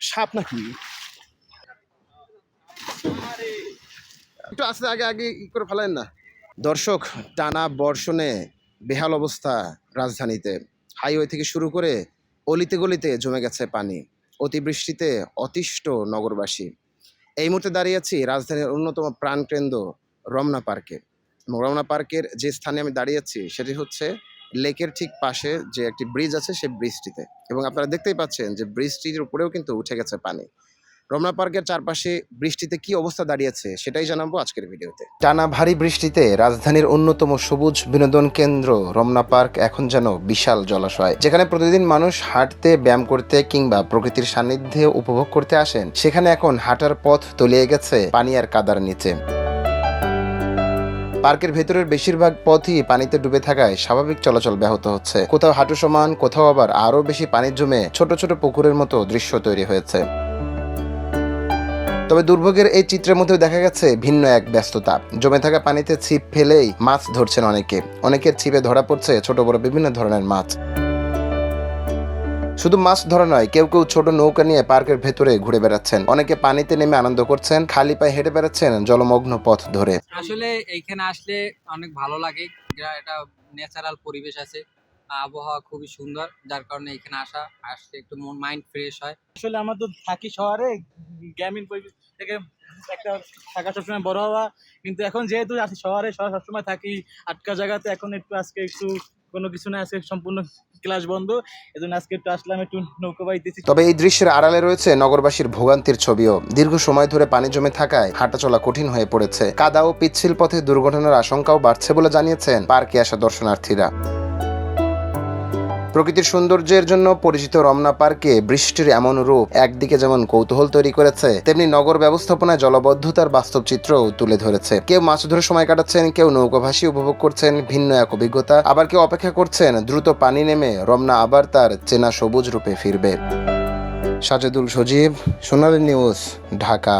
সাপ নাকি? একটু আস্তে আগে আগে ই করে ফেলেন না। দর্শক, টানা বর্ষণে বেহাল অবস্থা রাজধানীতে। হাইওয়ে থেকে শুরু করে অলিতে গলিতে জমে গেছে পানি। অতিবৃষ্টিতে অতিষ্ঠ নগরবাসী। এই মুহূর্তে দাঁড়িয়ে আছি রাজধানীর অন্যতম প্রাণকেন্দ্র রমনা পার্কে। এবং রমনা পার্কের যে স্থানে আমি দাঁড়িয়ে আছি সেটি হচ্ছে লেকের ঠিক পাশে যে একটি ব্রিজ আছে সেই ব্রিজটিতে। এবং আপনারা দেখতেই পাচ্ছেন যে ব্রিজটির উপরেও কিন্তু উঠে গেছে পানি। রমনা পার্কের চারপাশে বৃষ্টিতে কি অবস্থা দাঁড়িয়েছে সেটাই জানাবো আজকের ভিডিওতে। টানা ভারী বৃষ্টিতে রাজধানীর অন্যতম সবুজ বিনোদন কেন্দ্র রমনা পার্ক এখন যেন বিশাল জলাশয়, যেখানে প্রতিদিন মানুষ হাঁটতে, ব্যায়াম করতে কিংবা প্রকৃতির সান্নিধ্যে উপভোগ করতে আসেন। সেখানে এখন হাঁটার পথ তলিয়ে গেছে পানি আর কাদার নিচে। পার্কের ভেতরের বেশিরভাগ পথই পানিতে ডুবে থাকায় স্বাভাবিক চলাচল ব্যাহত হচ্ছে। কোথাও হাঁটু সমান, কোথাও আবার আরো বেশি পানি জমে ছোট ছোট পুকুরের মতো দৃশ্য তৈরি হয়েছে। তবে দুর্ভোগের এই চিত্রের মধ্যে দেখা গেছে ভিন্ন এক ব্যস্ততা। জমে থাকা পানিতে ছিপ ফেলেই মাছ ধরছেন অনেকে। অনেকের ছিপে ধরা পড়ছে ছোট বড় বিভিন্ন ধরনের মাছ। শুধু মাছ ধরা নয়, কেউ কেউ ছোট নৌকা নিয়ে পার্কের ভেতরে ঘুরে বেড়াচ্ছেন। অনেকে পানিতে নেমে আনন্দ করছেন, খালি পায়ে হেঁটে বেড়াচ্ছেন জলমগ্ন পথ ধরে। আসলে এইখানে আসলে অনেক ভালো লাগে। এটা ন্যাচারাল পরিবেশ আছে, আবহাওয়া খুবই সুন্দর, যার কারণে এখানে আসলে একটু মাইন্ড ফ্রেশ হয়। আসলে আমরা তো থাকি শহরে, গ্রামীণ পরিবেশ থেকে একটা থাকা সবসময় বড় হওয়া, কিন্তু এখন যেহেতু আছি শহরে সবসময় থাকি আটকা জায়গাতে, এখন আজকে একটু কোনো কিছু না, আজকে সম্পূর্ণ ক্লাস বন্ধ, এজন্য আজকে একটু আসলাম, একটু নৌকা বাইতেছি। তবে এই দৃশ্যের আড়ালে রয়েছে নগরবাসীর ভোগান্তির ছবিও। দীর্ঘ সময় ধরে পানি জমে থাকায় হাঁটাচলা কঠিন হয়ে পড়েছে। কাদা ও পিচ্ছিল পথে দুর্ঘটনার আশঙ্কাও বাড়ছে বলে জানিয়েছেন পার্কে আসা দর্শনার্থীরা। প্রকৃতির সৌন্দর্যের জন্য পরিচিত রমনা পার্কে বৃষ্টির এমন রূপ একদিকে যেমন কৌতূহল তৈরি করেছে, তেমনি নগর ব্যবস্থাপনায় জলবদ্ধতার বাস্তব চিত্রও তুলে ধরেছে। কেউ মাছ ধরে সময় কাটাচ্ছেন, কেউ নৌকাভাসী উপভোগ করছেন ভিন্ন এক অভিজ্ঞতা, আবার কেউ অপেক্ষা করছেন দ্রুত পানি নেমে রমনা আবার তার চেনা সবুজ রূপে ফিরবে। সাজেদুল সজীব, সোনালী নিউজ, ঢাকা।